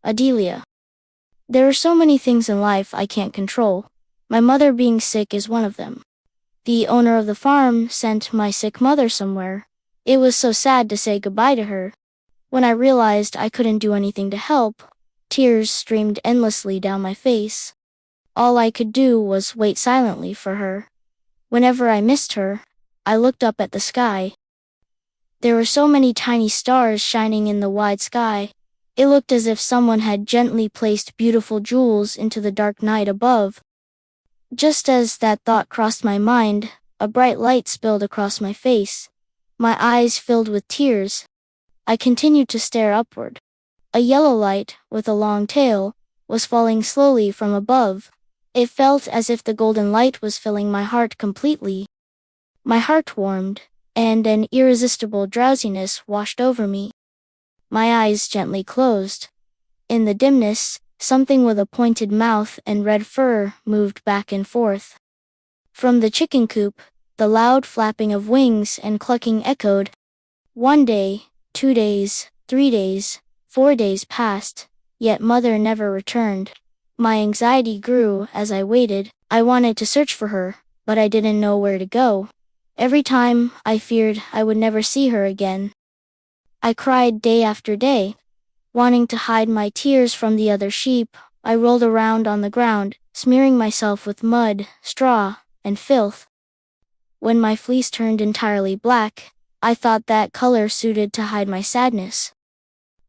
Adilia. There are so many things in life I can't control. My mother being sick is one of them. The owner of the farm sent my sick mother somewhere. It was so sad to say goodbye to her. When I realized I couldn't do anything to help, tears streamed endlessly down my face. All I could do was wait silently for her. Whenever I missed her, I looked up at the sky. There were so many tiny stars shining in the wide sky. It looked as if someone had gently placed beautiful jewels into the dark night above. Just as that thought crossed my mind, a bright light spilled across my face. My eyes filled with tears. I continued to stare upward. A yellow light, with a long tail, was falling slowly from above. It felt as if the golden light was filling my heart completely. My heart warmed, and an irresistible drowsiness washed over me. My eyes gently closed. In the dimness, something with a pointed mouth and red fur moved back and forth. From the chicken coop, the loud flapping of wings and clucking echoed. 1 day, 2 days, 3 days, 4 days passed, yet mother never returned. My anxiety grew as I waited. I wanted to search for her, but I didn't know where to go. Every time, I feared I would never see her again. I cried day after day. Wanting to hide my tears from the other sheep, I rolled around on the ground, smearing myself with mud, straw, and filth. When my fleece turned entirely black, I thought that color suited to hide my sadness.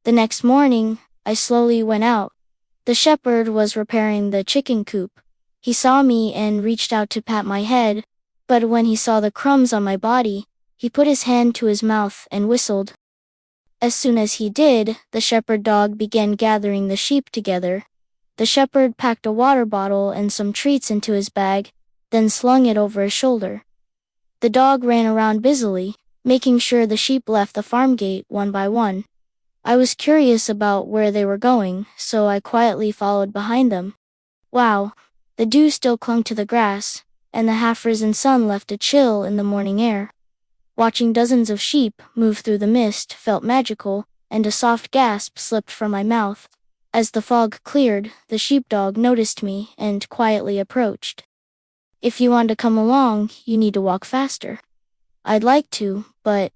The next morning, I slowly went out. The shepherd was repairing the chicken coop. He saw me and reached out to pat my head, but when he saw the crumbs on my body, he put his hand to his mouth and whistled. As soon as he did, the shepherd dog began gathering the sheep together. The shepherd packed a water bottle and some treats into his bag, then slung it over his shoulder. The dog ran around busily, making sure the sheep left the farm gate one by one. I was curious about where they were going, so I quietly followed behind them. Wow, the dew still clung to the grass, and the half-risen sun left a chill in the morning air. Watching dozens of sheep move through the mist felt magical, and a soft gasp slipped from my mouth. As the fog cleared, the sheepdog noticed me and quietly approached. If you want to come along, you need to walk faster. I'd like to, but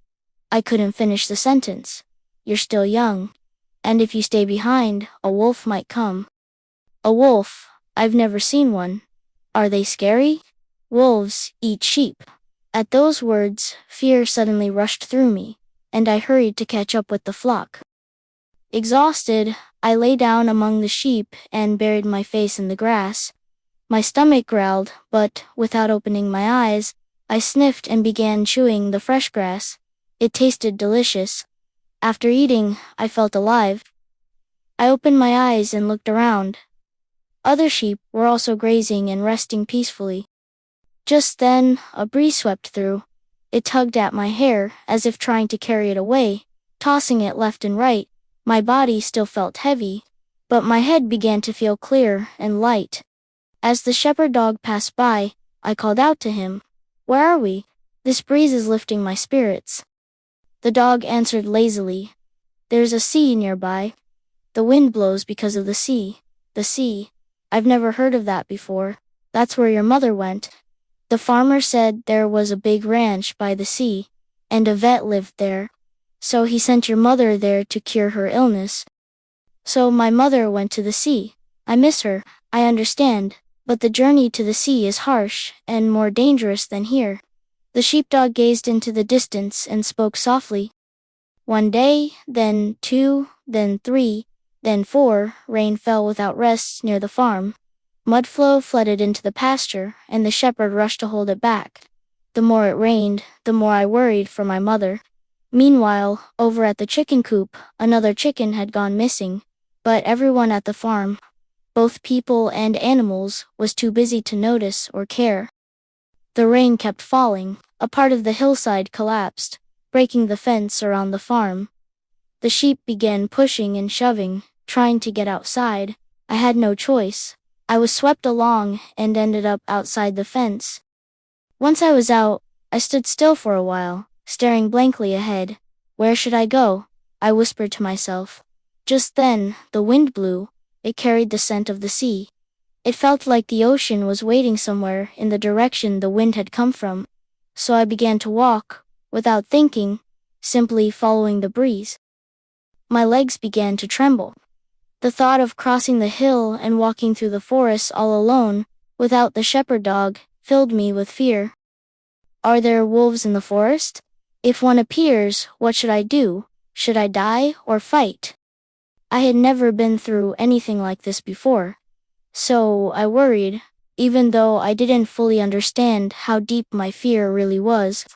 I couldn't finish the sentence. You're still young. And if you stay behind, a wolf might come. A wolf? I've never seen one. Are they scary? Wolves eat sheep. At those words, fear suddenly rushed through me, and I hurried to catch up with the flock. Exhausted, I lay down among the sheep and buried my face in the grass. My stomach growled, but without opening my eyes, I sniffed and began chewing the fresh grass. It tasted delicious. After eating, I felt alive. I opened my eyes and looked around. Other sheep were also grazing and resting peacefully. Just then, a breeze swept through. It tugged at my hair, as if trying to carry it away, tossing it left and right. My body still felt heavy, but my head began to feel clear and light. As the shepherd dog passed by, I called out to him, "Where are we? This breeze is lifting my spirits." The dog answered lazily, "There's a sea nearby. The wind blows because of the sea." The sea? I've never heard of that before. That's where your mother went. The farmer said there was a big ranch by the sea, and a vet lived there. So he sent your mother there to cure her illness. So my mother went to the sea. I miss her, I understand, but the journey to the sea is harsh and more dangerous than here. The sheepdog gazed into the distance and spoke softly. 1 day, then 2, then 3, then 4, rain fell without rest near the farm. Mudflow flooded into the pasture, and the shepherd rushed to hold it back. The more it rained, the more I worried for my mother. Meanwhile, over at the chicken coop, another chicken had gone missing. But everyone at the farm, both people and animals, was too busy to notice or care. The rain kept falling. A part of the hillside collapsed, breaking the fence around the farm. The sheep began pushing and shoving, trying to get outside. I had no choice. I was swept along and ended up outside the fence. Once I was out, I stood still for a while, staring blankly ahead. Where should I go? I whispered to myself. Just then, the wind blew. It carried the scent of the sea. It felt like the ocean was waiting somewhere in the direction the wind had come from. So I began to walk, without thinking, simply following the breeze. My legs began to tremble. The thought of crossing the hill and walking through the forest all alone, without the shepherd dog, filled me with fear. Are there wolves in the forest? If one appears, what should I do? Should I die or fight? I had never been through anything like this before. So I worried, even though I didn't fully understand how deep my fear really was.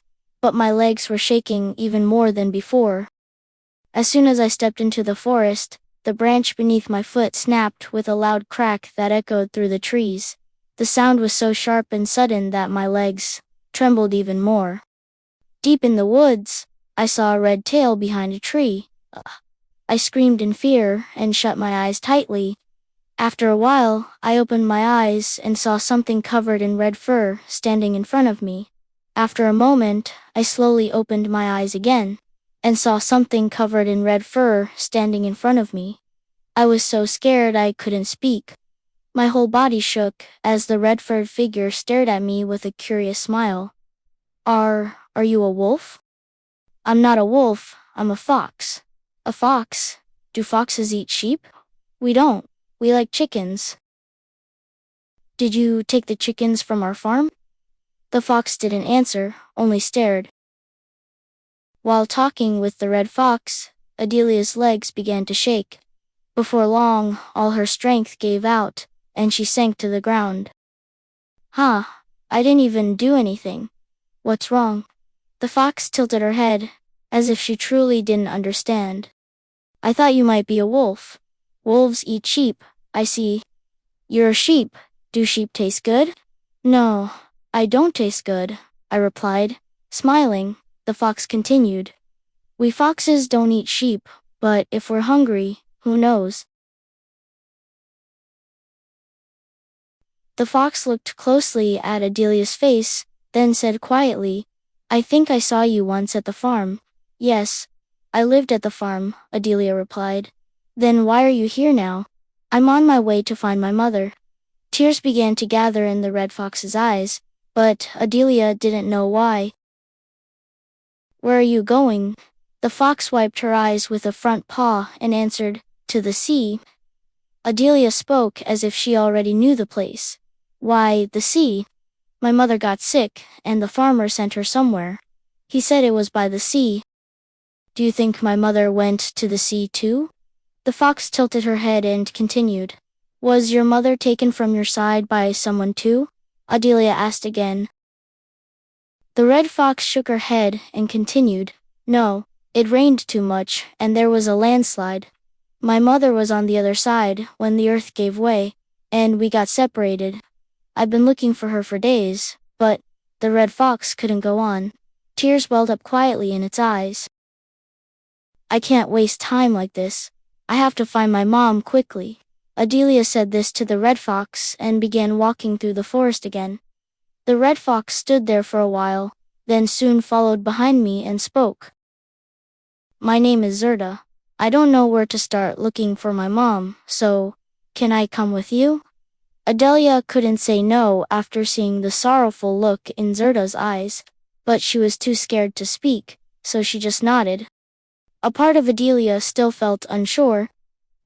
But my legs were shaking even more than before. As soon as I stepped into the forest, the branch beneath my foot snapped with a loud crack that echoed through the trees. The sound was so sharp and sudden that my legs trembled even more. Deep in the woods, I saw a red tail behind a tree. I screamed in fear and shut my eyes tightly. After a while, I opened my eyes and saw something covered in red fur standing in front of me. After a moment, I slowly opened my eyes again and saw something covered in red fur standing in front of me. I was so scared I couldn't speak. My whole body shook as the red-furred figure stared at me with a curious smile. Are you a wolf? I'm not a wolf, I'm a fox. A fox? Do foxes eat sheep? We don't. We like chickens. Did you take the chickens from our farm? The fox didn't answer, only stared. While talking with the red fox, Adelia's legs began to shake. Before long, all her strength gave out, and she sank to the ground. I didn't even do anything. What's wrong? The fox tilted her head, as if she truly didn't understand. I thought you might be a wolf. Wolves eat sheep, I see. You're a sheep. Do sheep taste good? No, I don't taste good, I replied. Smiling, the fox continued. We foxes don't eat sheep, but if we're hungry, who knows? The fox looked closely at Adelia's face, then said quietly, I think I saw you once at the farm. Yes, I lived at the farm, Adilia replied. Then why are you here now? I'm on my way to find my mother. Tears began to gather in the red fox's eyes, but Adilia didn't know why. Where are you going? The fox wiped her eyes with a front paw and answered, To the sea. Adilia spoke as if she already knew the place. Why, the sea? My mother got sick, and the farmer sent her somewhere. He said it was by the sea. Do you think my mother went to the sea too? The fox tilted her head and continued. Was your mother taken from your side by someone too? Adilia asked again. The red fox shook her head and continued. No, it rained too much, and there was a landslide. My mother was on the other side when the earth gave way, and we got separated. I've been looking for her for days, but the red fox couldn't go on. Tears welled up quietly in its eyes. I can't waste time like this. I have to find my mom quickly. Adilia said this to the red fox and began walking through the forest again. The red fox stood there for a while, then soon followed behind me and spoke. My name is Zerda. I don't know where to start looking for my mom, so can I come with you? Adilia couldn't say no after seeing the sorrowful look in Zerda's eyes, but she was too scared to speak, so she just nodded. A part of Adilia still felt unsure.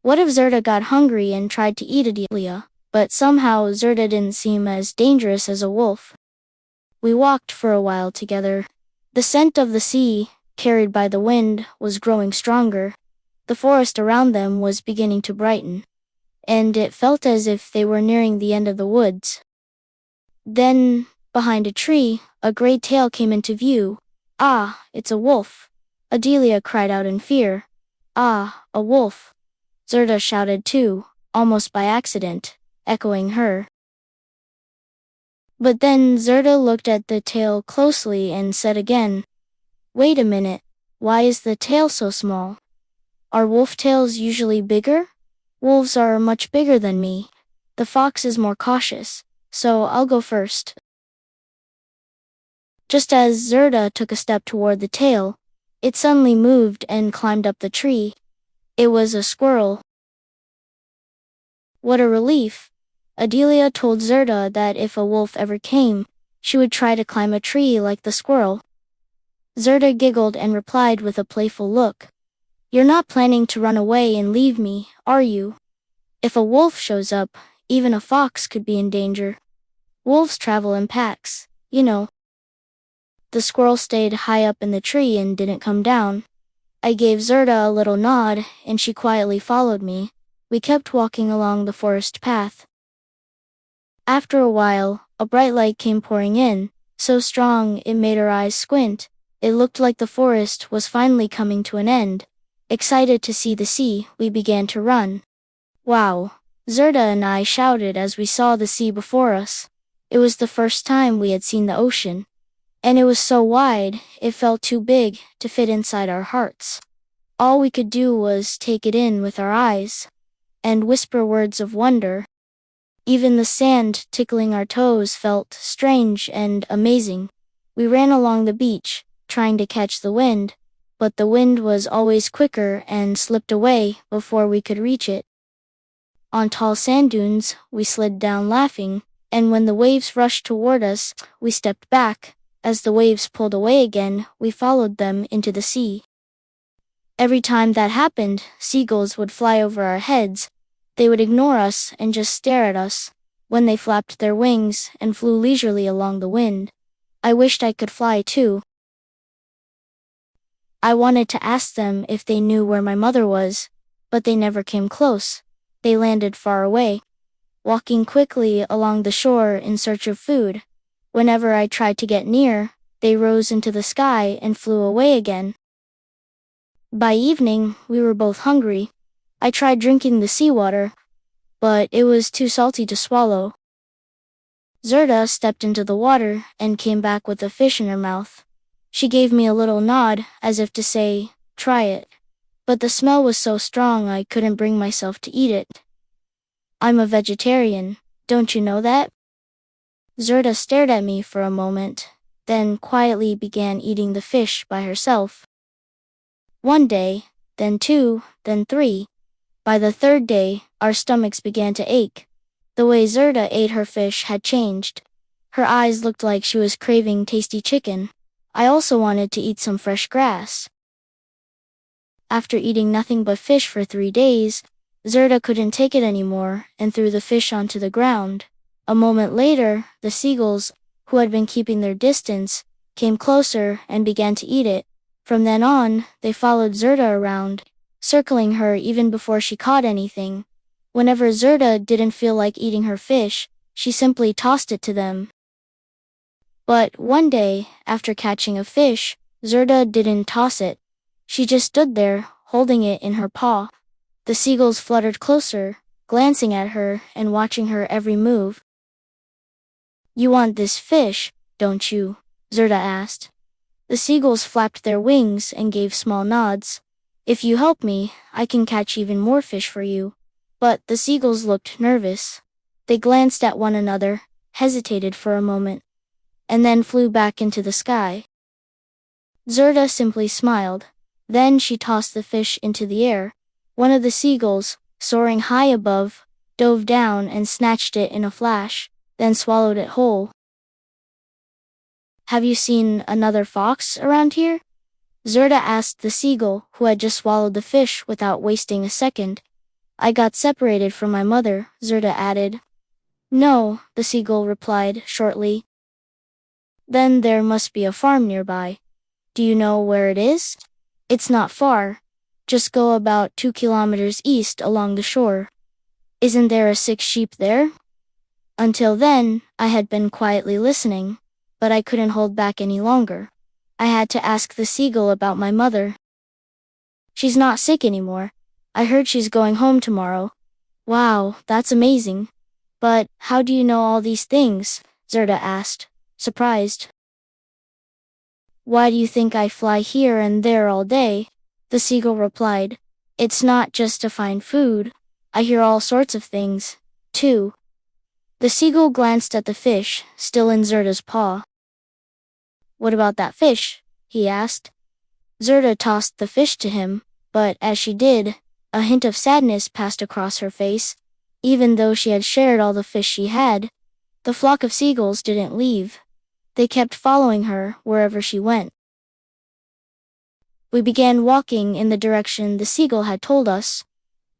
What if Zerda got hungry and tried to eat Adilia? But somehow Zerda didn't seem as dangerous as a wolf. We walked for a while together. The scent of the sea, carried by the wind, was growing stronger. The forest around them was beginning to brighten, and it felt as if they were nearing the end of the woods. Then, behind a tree, a gray tail came into view. Ah, it's a wolf! Adilia cried out in fear. Ah, a wolf! Zerda shouted too, almost by accident, echoing her. But then Zerda looked at the tail closely and said again, Wait a minute, why is the tail so small? Are wolf tails usually bigger? Wolves are much bigger than me. The fox is more cautious, so I'll go first. Just as Zerda took a step toward the tail, it suddenly moved and climbed up the tree. It was a squirrel. What a relief! Adilia told Zerda that if a wolf ever came, she would try to climb a tree like the squirrel. Zerda giggled and replied with a playful look. You're not planning to run away and leave me, are you? If a wolf shows up, even a fox could be in danger. Wolves travel in packs, you know. The squirrel stayed high up in the tree and didn't come down. I gave Zerda a little nod, and she quietly followed me. We kept walking along the forest path. After a while, a bright light came pouring in, so strong it made our eyes squint. It looked like the forest was finally coming to an end. Excited to see the sea, we began to run. Wow! Zerda and I shouted as we saw the sea before us. It was the first time we had seen the ocean. And it was so wide, it felt too big to fit inside our hearts. All we could do was take it in with our eyes and whisper words of wonder. Even the sand tickling our toes felt strange and amazing. We ran along the beach, trying to catch the wind, but the wind was always quicker and slipped away before we could reach it. On tall sand dunes, we slid down laughing, and when the waves rushed toward us, we stepped back. As the waves pulled away again, we followed them into the sea. Every time that happened, seagulls would fly over our heads. They would ignore us and just stare at us when they flapped their wings and flew leisurely along the wind. I wished I could fly too. I wanted to ask them if they knew where my mother was, but they never came close. They landed far away, walking quickly along the shore in search of food. Whenever I tried to get near, they rose into the sky and flew away again. By evening, we were both hungry. I tried drinking the seawater, but it was too salty to swallow. Zerda stepped into the water and came back with a fish in her mouth. She gave me a little nod, as if to say, try it. But the smell was so strong I couldn't bring myself to eat it. I'm a vegetarian, don't you know that? Zerda stared at me for a moment, then quietly began eating the fish by herself. One day, then two, then three. By the third day, our stomachs began to ache. The way Zerda ate her fish had changed. Her eyes looked like she was craving tasty chicken. I also wanted to eat some fresh grass. After eating nothing but fish for 3 days, Zerda couldn't take it anymore and threw the fish onto the ground. A moment later, the seagulls, who had been keeping their distance, came closer and began to eat it. From then on, they followed Zerda around, circling her even before she caught anything. Whenever Zerda didn't feel like eating her fish, she simply tossed it to them. But one day, after catching a fish, Zerda didn't toss it. She just stood there, holding it in her paw. The seagulls fluttered closer, glancing at her and watching her every move. You want this fish, don't you? Zerda asked. The seagulls flapped their wings and gave small nods. If you help me, I can catch even more fish for you. But the seagulls looked nervous. They glanced at one another, hesitated for a moment, and then flew back into the sky. Zerda simply smiled. Then she tossed the fish into the air. One of the seagulls, soaring high above, dove down and snatched it in a flash, then swallowed it whole. Have you seen another fox around here? Zerda asked the seagull, who had just swallowed the fish without wasting a second. I got separated from my mother, Zerda added. No, the seagull replied shortly. Then there must be a farm nearby. Do you know where it is? It's not far. Just go about 2 kilometers east along the shore. Isn't there a sick sheep there? Until then, I had been quietly listening, but I couldn't hold back any longer. I had to ask the seagull about my mother. She's not sick anymore. I heard she's going home tomorrow. Wow, that's amazing. But how do you know all these things? Zerda asked, surprised. Why do you think I fly here and there all day? The seagull replied. It's not just to find food. I hear all sorts of things, too. The seagull glanced at the fish, still in Zerda's paw. What about that fish? He asked. Zerda tossed the fish to him, but as she did, A hint of sadness passed across her face. Even though she had shared all the fish she had, the flock of seagulls didn't leave. They kept following her wherever she went. We began walking in the direction the seagull had told us.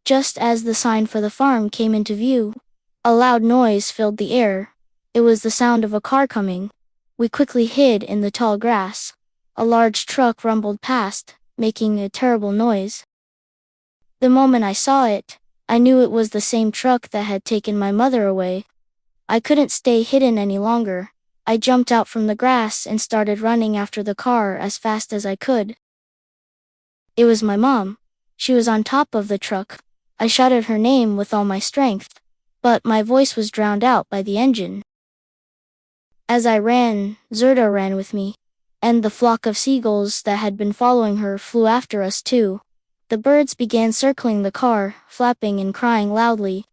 Just as the sign for the farm came into view, a loud noise filled the air. It was the sound of a car coming. We quickly hid in the tall grass. A large truck rumbled past, making a terrible noise. The moment I saw it, I knew it was the same truck that had taken my mother away. I couldn't stay hidden any longer. I jumped out from the grass and started running after the car as fast as I could. It was my mom. She was on top of the truck. I shouted her name with all my strength, but my voice was drowned out by the engine. As I ran, Zerda ran with me, and the flock of seagulls that had been following her flew after us too. The birds began circling the car, flapping and crying loudly.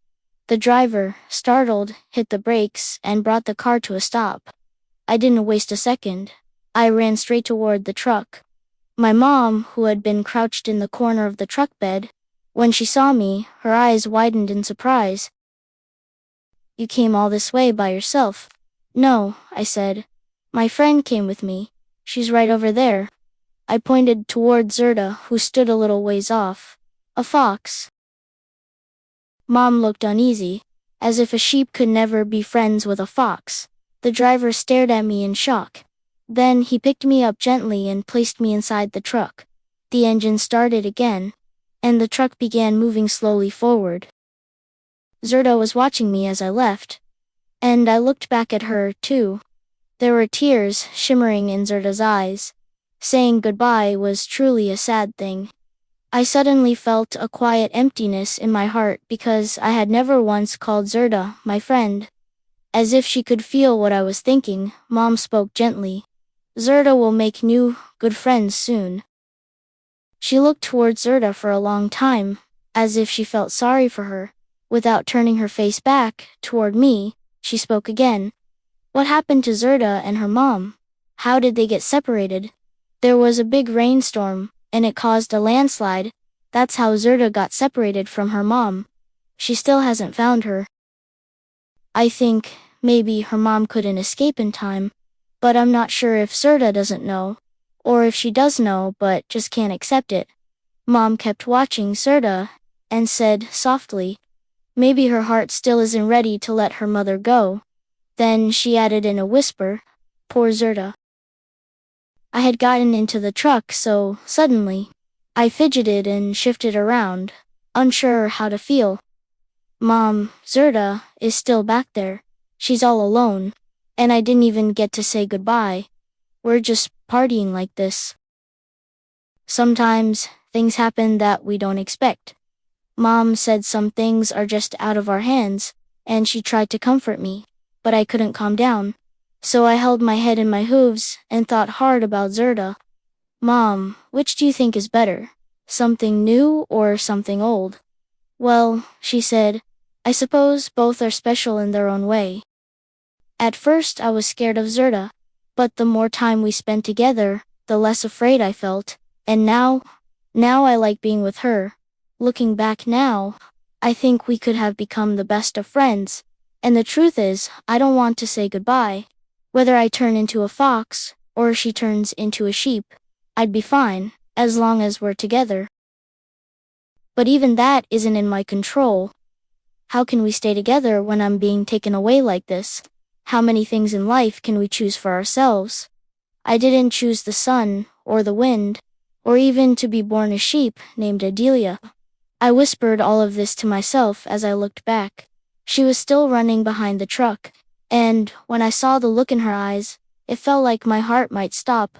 The driver, startled, hit the brakes and brought the car to a stop. I didn't waste a second. I ran straight toward the truck. My mom, who had been crouched in the corner of the truck bed, when she saw me, her eyes widened in surprise. "You came all this way by yourself?" "No," I said. "My friend came with me. She's right over there." I pointed toward Zerda, who stood a little ways off. "A fox." Mom looked uneasy, as if a sheep could never be friends with a fox. The driver stared at me in shock. Then he picked me up gently and placed me inside the truck. The engine started again, and the truck began moving slowly forward. Zerda was watching me as I left, and I looked back at her, too. There were tears shimmering in Zerda's eyes. Saying goodbye was truly a sad thing. I suddenly felt a quiet emptiness in my heart because I had never once called Zerda my friend. As if she could feel what I was thinking, Mom spoke gently. "Zerda will make new, good friends soon." She looked toward Zerda for a long time, as if she felt sorry for her. Without turning her face back toward me, she spoke again. "What happened to Zerda and her mom? How did they get separated?" "There was a big rainstorm, and it caused a landslide. That's how Zerda got separated from her mom. She still hasn't found her. I think maybe her mom couldn't escape in time, but I'm not sure if Zerda doesn't know, or if she does know but just can't accept it." Mom kept watching Zerda and said softly, "Maybe her heart still isn't ready to let her mother go." Then she added in a whisper, "Poor Zerda." I had gotten into the truck so suddenly. I fidgeted and shifted around, unsure how to feel. "Mom, Zerda is still back there. She's all alone, and I didn't even get to say goodbye. We're just partying like this." Sometimes things happen that we don't expect. Mom said some things are just out of our hands, and she tried to comfort me, but I couldn't calm down. So I held my head in my hooves and thought hard about Zerda. "Mom, which do you think is better? Something new or something old?" "Well," she said, "I suppose both are special in their own way." At first I was scared of Zerda, but the more time we spent together, the less afraid I felt, and now I like being with her. Looking back now, I think we could have become the best of friends, and the truth is, I don't want to say goodbye. Whether I turn into a fox, or she turns into a sheep, I'd be fine, as long as we're together. But even that isn't in my control. How can we stay together when I'm being taken away like this? How many things in life can we choose for ourselves? I didn't choose the sun, or the wind, or even to be born a sheep named Adilia. I whispered all of this to myself as I looked back. She was still running behind the truck, and when I saw the look in her eyes, it felt like my heart might stop.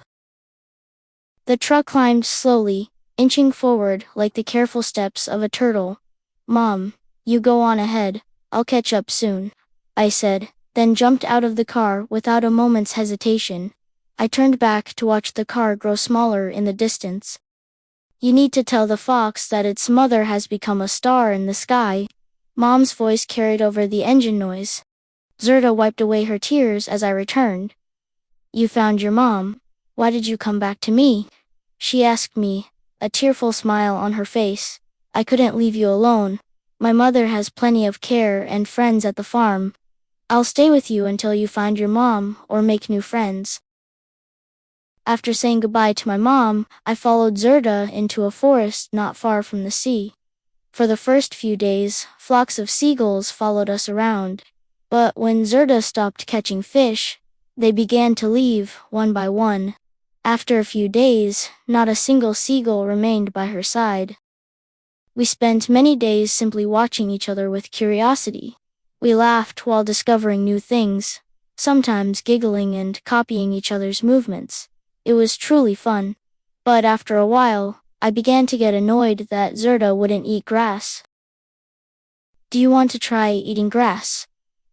The truck climbed slowly, inching forward like the careful steps of a turtle. "Mom, you go on ahead. I'll catch up soon," I said, then jumped out of the car without a moment's hesitation. I turned back to watch the car grow smaller in the distance. "You need to tell the fox that its mother has become a star in the sky." Mom's voice carried over the engine noise. Zerda wiped away her tears as I returned. "You found your mom. Why did you come back to me?" she asked me, a tearful smile on her face. I couldn't leave you alone. My mother has plenty of care and friends at the farm. I'll stay with you until you find your mom or make new friends." After saying goodbye to my mom, I followed Zerda into a forest not far from the sea. For the first few days, flocks of seagulls followed us around. But when Zerda stopped catching fish, they began to leave, one by one. After a few days, not a single seagull remained by her side. We spent many days simply watching each other with curiosity. We laughed while discovering new things, sometimes giggling and copying each other's movements. It was truly fun. But after a while, I began to get annoyed that Zerda wouldn't eat grass. "Do you want to try eating grass?"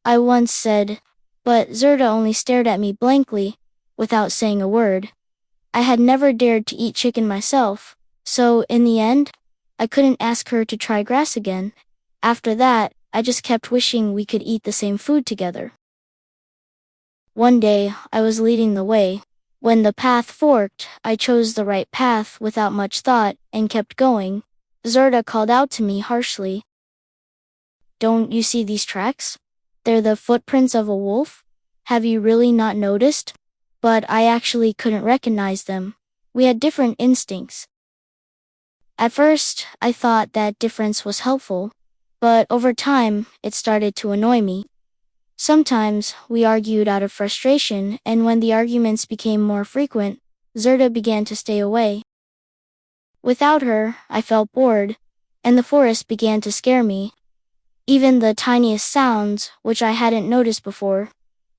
I once said, but Zerda only stared at me blankly, without saying a word. I had never dared to eat chicken myself, so in the end, I couldn't ask her to try grass again. After that, I just kept wishing we could eat the same food together. One day, I was leading the way. When the path forked, I chose the right path without much thought and kept going. Zerda called out to me harshly, "Don't you see these tracks? They're the footprints of a wolf. Have you really not noticed?" But I actually couldn't recognize them. We had different instincts. At first, I thought that difference was helpful, but over time, it started to annoy me. Sometimes, we argued out of frustration, and when the arguments became more frequent, Zerda began to stay away. Without her, I felt bored, and the forest began to scare me. Even the tiniest sounds, which I hadn't noticed before,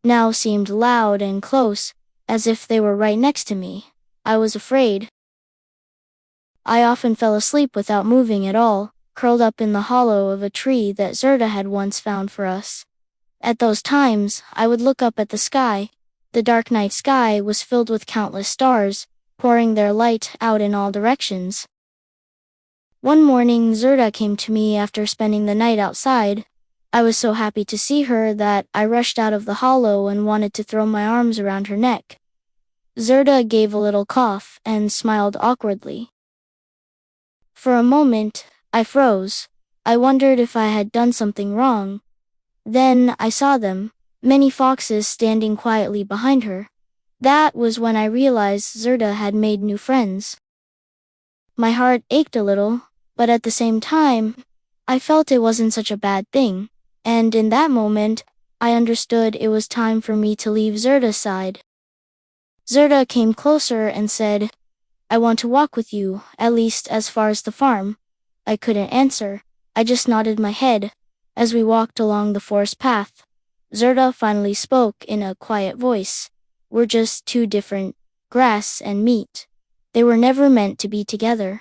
now seemed loud and close, as if they were right next to me. I was afraid. I often fell asleep without moving at all, curled up in the hollow of a tree that Zerda had once found for us. At those times, I would look up at the sky. The dark night sky was filled with countless stars, pouring their light out in all directions. One morning, Zerda came to me after spending the night outside. I was so happy to see her that I rushed out of the hollow and wanted to throw my arms around her neck. Zerda gave a little cough and smiled awkwardly. For a moment, I froze. I wondered if I had done something wrong. Then I saw them, many foxes standing quietly behind her. That was when I realized Zerda had made new friends. My heart ached a little, but at the same time, I felt it wasn't such a bad thing, and in that moment, I understood it was time for me to leave Zerda's side. Zerda came closer and said, "I want to walk with you, at least as far as the farm." I couldn't answer. I just nodded my head. As we walked along the forest path, Zerda finally spoke in a quiet voice. "We're just two different, grass and meat. They were never meant to be together."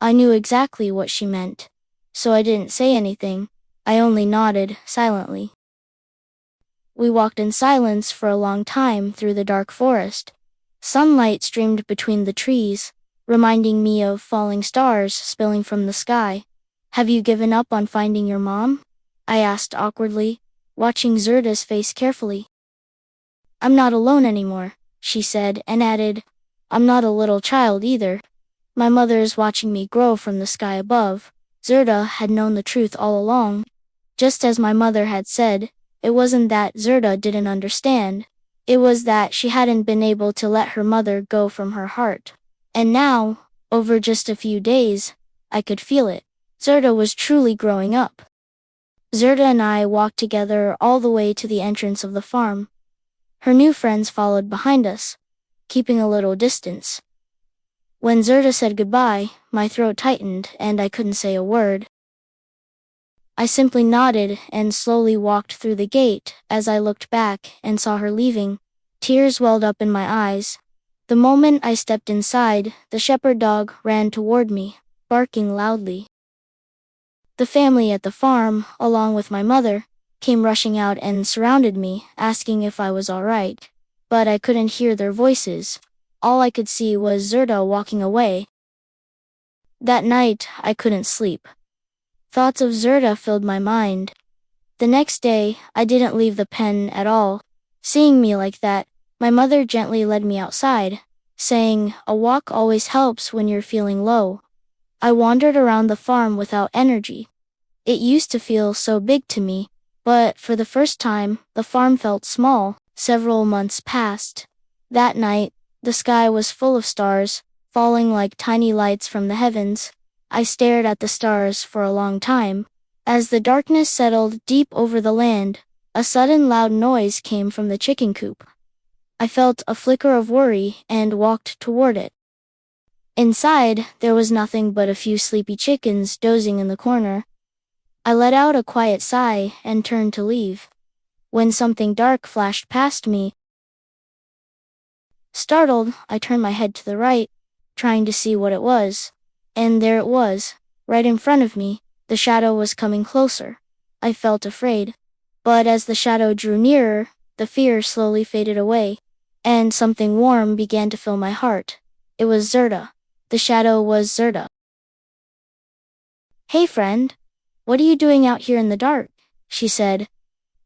I knew exactly what she meant, so I didn't say anything. I only nodded, silently. We walked in silence for a long time through the dark forest. Sunlight streamed between the trees, reminding me of falling stars spilling from the sky. "Have you given up on finding your mom?" I asked awkwardly, watching Zerda's face carefully. "I'm not alone anymore," she said, and added, "I'm not a little child either. My mother is watching me grow from the sky above." Zerda had known the truth all along. Just as my mother had said, it wasn't that Zerda didn't understand. It was that she hadn't been able to let her mother go from her heart. And now, over just a few days, I could feel it. Zerda was truly growing up. Zerda and I walked together all the way to the entrance of the farm. Her new friends followed behind us, keeping a little distance. When Zerda said goodbye, my throat tightened and I couldn't say a word. I simply nodded and slowly walked through the gate. As I looked back and saw her leaving, tears welled up in my eyes. The moment I stepped inside, the shepherd dog ran toward me, barking loudly. The family at the farm, along with my mother, came rushing out and surrounded me, asking if I was all right. But I couldn't hear their voices. All I could see was Zerda walking away. That night, I couldn't sleep. Thoughts of Zerda filled my mind. The next day, I didn't leave the pen at all. Seeing me like that, my mother gently led me outside, saying, "A walk always helps when you're feeling low." I wandered around the farm without energy. It used to feel so big to me, but for the first time, the farm felt small. Several months passed. That night, the sky was full of stars, falling like tiny lights from the heavens. I stared at the stars for a long time. As the darkness settled deep over the land, a sudden loud noise came from the chicken coop. I felt a flicker of worry and walked toward it. Inside, there was nothing but a few sleepy chickens dozing in the corner. I let out a quiet sigh and turned to leave, when something dark flashed past me. Startled, I turned my head to the right, trying to see what it was. And there it was, right in front of me. The shadow was coming closer. I felt afraid. But as the shadow drew nearer, the fear slowly faded away, and something warm began to fill my heart. It was Zerda. The shadow was Zerda. "Hey friend, what are you doing out here in the dark?" she said.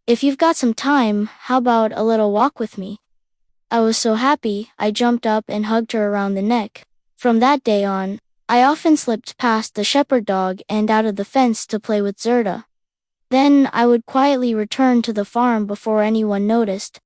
"If you've got some time, how about a little walk with me?" I was so happy, I jumped up and hugged her around the neck. From that day on, I often slipped past the shepherd dog and out of the fence to play with Zerda. Then I would quietly return to the farm before anyone noticed.